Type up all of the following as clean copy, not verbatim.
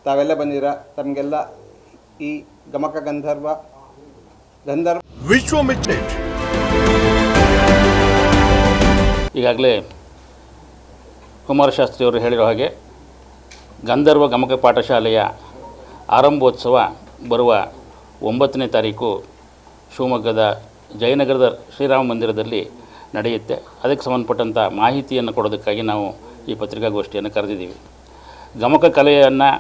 ತಾವೆಲ್ಲ ಬಂದಿರ ತಮಗೆಲ್ಲ ಈ ಗಮಕ ಗಂಧರ್ವ ವಿಶ್ವಾಮಿತ್ರೇಟ್ ಈಗಾಗಲೇ ಕುಮಾರಶಾಸ್ತ್ರಿಯವರು ಹೇಳಿರೋ ಹಾಗೆ ಗಂಧರ್ವ ಗಮಕ ಪಾಠಶಾಲೆಯ ಆರಂಭೋತ್ಸವ ಬರುವ 9ನೇ ತಾರೀಕು ಶಿವಮೊಗ್ಗದ ಜಯನಗರದ ಶ್ರೀರಾಮ ಮಂದಿರದಲ್ಲಿ ನಡೆಯುತ್ತೆ. ಅದಕ್ಕೆ ಸಂಬಂಧಪಟ್ಟಂಥ ಮಾಹಿತಿಯನ್ನು ಕೊಡೋದಕ್ಕಾಗಿ ನಾವು ಈ ಪತ್ರಿಕಾಗೋಷ್ಠಿಯನ್ನು ಕರೆದಿದ್ದೀವಿ. ಗಮಕ ಕಲೆಯನ್ನು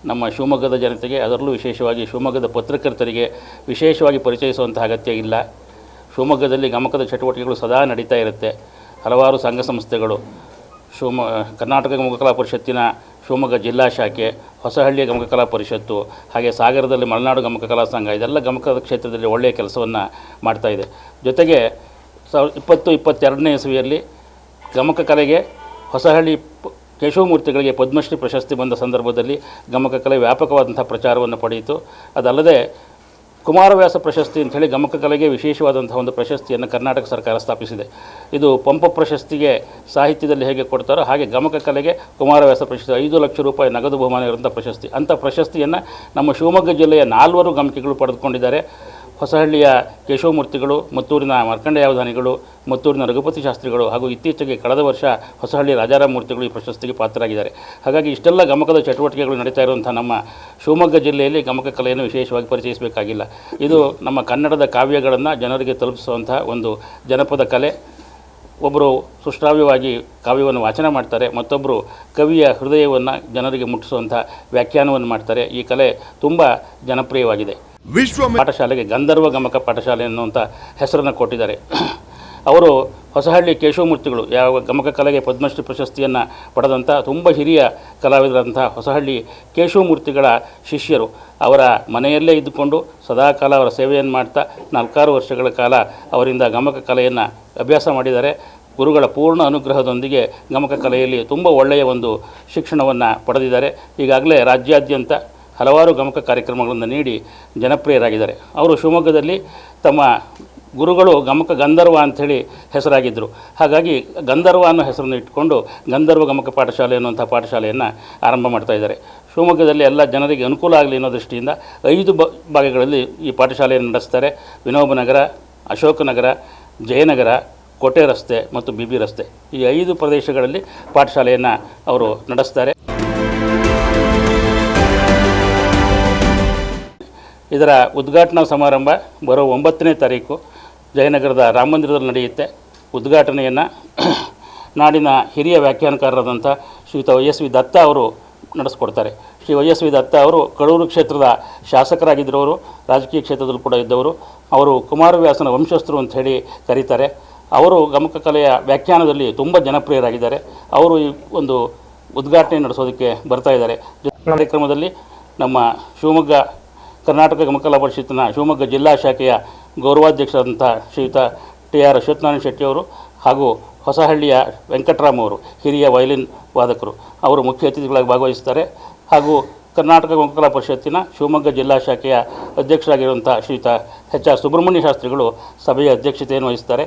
ನಮ್ಮ ಶಿವಮೊಗ್ಗದ ಜನತೆಗೆ, ಅದರಲ್ಲೂ ವಿಶೇಷವಾಗಿ ಶಿವಮೊಗ್ಗದ ಪತ್ರಕರ್ತರಿಗೆ ವಿಶೇಷವಾಗಿ ಪರಿಚಯಿಸುವಂಥ ಅಗತ್ಯ ಇಲ್ಲ. ಶಿವಮೊಗ್ಗದಲ್ಲಿ ಗಮಕದ ಚಟುವಟಿಕೆಗಳು ಸದಾ ನಡೀತಾ ಇರುತ್ತೆ. ಹಲವಾರು ಸಂಘ ಸಂಸ್ಥೆಗಳು, ಕರ್ನಾಟಕ ಗಮಕಕಲಾ ಪರಿಷತ್ತಿನ ಶಿವಮೊಗ್ಗ ಜಿಲ್ಲಾ ಶಾಖೆ, ಹೊಸಹಳ್ಳಿಯ ಗಮಕಕಲಾ ಪರಿಷತ್ತು, ಹಾಗೆ ಸಾಗರದಲ್ಲಿ ಮಲೆನಾಡು ಗಮಕಕಲಾ ಸಂಘ, ಇದೆಲ್ಲ ಗಮಕದ ಕ್ಷೇತ್ರದಲ್ಲಿ ಒಳ್ಳೆಯ ಕೆಲಸವನ್ನು ಮಾಡ್ತಾಯಿದೆ. ಜೊತೆಗೆ 2022ನೇ ಇಸವಿಯಲ್ಲಿ ಗಮಕ ಕಲೆಗೆ ಹೊಸಹಳ್ಳಿ ಕೇಶವಮೂರ್ತಿಗಳಿಗೆ ಪದ್ಮಶ್ರೀ ಪ್ರಶಸ್ತಿ ಬಂದ ಸಂದರ್ಭದಲ್ಲಿ ಗಮಕ ಕಲೆ ವ್ಯಾಪಕವಾದಂಥ ಪ್ರಚಾರವನ್ನು ಪಡೆಯಿತು. ಅದಲ್ಲದೆ ಕುಮಾರವ್ಯಾಸ ಪ್ರಶಸ್ತಿ ಅಂಥೇಳಿ ಗಮಕ ಕಲೆಗೆ ವಿಶೇಷವಾದಂಥ ಒಂದು ಪ್ರಶಸ್ತಿಯನ್ನು ಕರ್ನಾಟಕ ಸರ್ಕಾರ ಸ್ಥಾಪಿಸಿದೆ. ಇದು ಪಂಪ ಪ್ರಶಸ್ತಿಗೆ ಸಾಹಿತ್ಯದಲ್ಲಿ ಹೇಗೆ ಕೊಡ್ತಾರೋ ಹಾಗೆ ಗಮಕ ಕಲೆಗೆ ಕುಮಾರವ್ಯಾಸ ಪ್ರಶಸ್ತಿ 5 ಲಕ್ಷ ರೂಪಾಯಿ ನಗದು ಬಹುಮಾನ ಇರುವಂಥ ಪ್ರಶಸ್ತಿ. ಅಂಥ ಪ್ರಶಸ್ತಿಯನ್ನು ನಮ್ಮ ಶಿವಮೊಗ್ಗ ಜಿಲ್ಲೆಯ 4 ಗಮಕಿಗಳು ಪಡೆದುಕೊಂಡಿದ್ದಾರೆ. ಹೊಸಹಳ್ಳಿಯ ಕೇಶವಮೂರ್ತಿಗಳು, ಮತ್ತೂರಿನ ಮಾರ್ಕಂಡೇಯಾವಧಾನಿಗಳು, ಮತ್ತೂರಿನ ರಘುಪತಿ ಶಾಸ್ತ್ರಿಗಳು ಹಾಗೂ ಇತ್ತೀಚೆಗೆ ಕಳೆದ ವರ್ಷ ಹೊಸಹಳ್ಳಿ ರಾಜಾರಾಮ ಮೂರ್ತಿಗಳು ಈ ಪ್ರಶಸ್ತಿಗೆ ಪಾತ್ರರಾಗಿದ್ದಾರೆ. ಹಾಗಾಗಿ ಇಷ್ಟೆಲ್ಲ ಗಮಕದ ಚಟುವಟಿಕೆಗಳು ನಡೀತಾ ಇರುವಂಥ ನಮ್ಮ ಶಿವಮೊಗ್ಗ ಜಿಲ್ಲೆಯಲ್ಲಿ ಗಮಕ ಕಲೆಯನ್ನು ವಿಶೇಷವಾಗಿ ಪರಿಚಯಿಸಬೇಕಾಗಿಲ್ಲ. ಇದು ನಮ್ಮ ಕನ್ನಡದ ಕಾವ್ಯಗಳನ್ನು ಜನರಿಗೆ ತಲುಪಿಸುವಂಥ ಒಂದು ಜನಪದ ಕಲೆ. ಒಬ್ಬರು ಸುಶ್ರಾವ್ಯವಾಗಿ ಕಾವ್ಯವನ್ನು ವಾಚನ ಮಾಡ್ತಾರೆ, ಮತ್ತೊಬ್ಬರು ಕವಿಯ ಹೃದಯವನ್ನು ಜನರಿಗೆ ಮುಟ್ಟಿಸುವಂಥ ವ್ಯಾಖ್ಯಾನವನ್ನು ಮಾಡ್ತಾರೆ. ಈ ಕಲೆ ತುಂಬ ಜನಪ್ರಿಯವಾಗಿದೆ. ಪಾಠಶಾಲೆಗೆ ಗಂಧರ್ವ ಗಮಕ ಪಾಠಶಾಲೆ ಅನ್ನುವಂಥ ಹೆಸರನ್ನು ಕೊಟ್ಟಿದ್ದಾರೆ. ಅವರು ಹೊಸಹಳ್ಳಿ ಕೇಶವಮೂರ್ತಿಗಳು, ಯಾವ ಗಮಕ ಕಲೆಗೆ ಪದ್ಮಶ್ರೀ ಪ್ರಶಸ್ತಿಯನ್ನು ಪಡೆದಂಥ ತುಂಬ ಹಿರಿಯ ಕಲಾವಿದರಂಥ ಹೊಸಹಳ್ಳಿ ಕೇಶವಮೂರ್ತಿಗಳ ಶಿಷ್ಯರು. ಅವರ ಮನೆಯಲ್ಲೇ ಇದ್ದುಕೊಂಡು ಸದಾಕಾಲ ಅವರ ಸೇವೆಯನ್ನು ಮಾಡ್ತಾ 4 ವರ್ಷಗಳ ಕಾಲ ಅವರಿಂದ ಗಮಕ ಕಲೆಯನ್ನು ಅಭ್ಯಾಸ ಮಾಡಿದ್ದಾರೆ. ಗುರುಗಳ ಪೂರ್ಣ ಅನುಗ್ರಹದೊಂದಿಗೆ ಗಮಕ ಕಲೆಯಲ್ಲಿ ತುಂಬ ಒಳ್ಳೆಯ ಒಂದು ಶಿಕ್ಷಣವನ್ನು ಪಡೆದಿದ್ದಾರೆ. ಈಗಾಗಲೇ ರಾಜ್ಯಾದ್ಯಂತ ಹಲವಾರು ಗಮಕ ಕಾರ್ಯಕ್ರಮಗಳನ್ನು ನೀಡಿ ಜನಪ್ರಿಯರಾಗಿದ್ದಾರೆ. ಅವರು ಶಿವಮೊಗ್ಗದಲ್ಲಿ ತಮ್ಮ ಗುರುಗಳು ಗಮಕ ಗಂಧರ್ವ ಅಂಥೇಳಿ ಹೆಸರಾಗಿದ್ದರು. ಹಾಗಾಗಿ ಗಂಧರ್ವ ಅನ್ನೋ ಹೆಸರನ್ನು ಇಟ್ಕೊಂಡು ಗಂಧರ್ವ ಗಮಕ ಪಾಠಶಾಲೆ ಅನ್ನುವಂಥ ಪಾಠಶಾಲೆಯನ್ನು ಆರಂಭ ಮಾಡ್ತಾಯಿದ್ದಾರೆ. ಶಿವಮೊಗ್ಗದಲ್ಲಿ ಎಲ್ಲ ಜನರಿಗೆ ಅನುಕೂಲ ಆಗಲಿ ಅನ್ನೋ ದೃಷ್ಟಿಯಿಂದ 5 ಭಾಗಗಳಲ್ಲಿ ಈ ಪಾಠಶಾಲೆಯನ್ನು ನಡೆಸ್ತಾರೆ. ವಿನೋಬನಗರ, ಅಶೋಕನಗರ, ಜಯನಗರ, ಕೋಟೆ ರಸ್ತೆ ಮತ್ತು BB ರಸ್ತೆ, ಈ 5 ಪ್ರದೇಶಗಳಲ್ಲಿ ಪಾಠಶಾಲೆಯನ್ನು ಅವರು ನಡೆಸ್ತಾರೆ. ಇದರ ಉದ್ಘಾಟನಾ ಸಮಾರಂಭ ಬರೋ 9ನೇ ತಾರೀಕು ಜಯನಗರದ ರಾಮ ಮಂದಿರದಲ್ಲಿ ನಡೆಯುತ್ತೆ. ಉದ್ಘಾಟನೆಯನ್ನು ನಾಡಿನ ಹಿರಿಯ ವ್ಯಾಖ್ಯಾನಕಾರರಾದಂಥ ಶ್ರೀಯುತ YSV ದತ್ತ ಅವರು ನಡೆಸ್ಕೊಡ್ತಾರೆ. ಶ್ರೀ YSV ದತ್ತ ಅವರು ಕಡೂರು ಕ್ಷೇತ್ರದ ಶಾಸಕರಾಗಿದ್ದವರು, ರಾಜಕೀಯ ಕ್ಷೇತ್ರದಲ್ಲೂ ಕೂಡ ಇದ್ದವರು. ಅವರು ಕುಮಾರವ್ಯಾಸನ ವಂಶಸ್ಥರು ಅಂತ ಹೇಳಿ ಕರೀತಾರೆ. ಅವರು ಗಮಕ ಕಲೆಯ ವ್ಯಾಖ್ಯಾನದಲ್ಲಿ ತುಂಬ ಜನಪ್ರಿಯರಾಗಿದ್ದಾರೆ. ಅವರು ಈ ಒಂದು ಉದ್ಘಾಟನೆ ನಡೆಸೋದಕ್ಕೆ ಬರ್ತಾ ಇದ್ದಾರೆ. ಕಾರ್ಯಕ್ರಮದಲ್ಲಿ ನಮ್ಮ ಶಿವಮೊಗ್ಗ ಕರ್ನಾಟಕ ಗಮಕಕಲಾ ಪರಿಷತ್ತಿನ ಶಿವಮೊಗ್ಗ ಜಿಲ್ಲಾ ಶಾಖೆಯ ಗೌರವಾಧ್ಯಕ್ಷರಾದಂಥ ಶ್ರೀಯುತ TR ಅಶ್ವತ್ಥನಾರಾಯಣ ಶೆಟ್ಟಿಯವರು ಹಾಗೂ ಹೊಸಹಳ್ಳಿಯ ವೆಂಕಟರಾಮ್ ಅವರು ಹಿರಿಯ ವಯಲಿನ್ ವಾದಕರು, ಅವರು ಮುಖ್ಯ ಅತಿಥಿಗಳಾಗಿ ಭಾಗವಹಿಸ್ತಾರೆ. ಹಾಗೂ ಕರ್ನಾಟಕ ಗಮಕಕಲಾ ಪರಿಷತ್ತಿನ ಶಿವಮೊಗ್ಗ ಜಿಲ್ಲಾ ಶಾಖೆಯ ಅಧ್ಯಕ್ಷರಾಗಿರುವಂಥ ಶ್ರೀಯುತ HR ಸುಬ್ರಹ್ಮಣ್ಯ ಶಾಸ್ತ್ರಿಗಳು ಸಭೆಯ ಅಧ್ಯಕ್ಷತೆಯನ್ನು ವಹಿಸ್ತಾರೆ.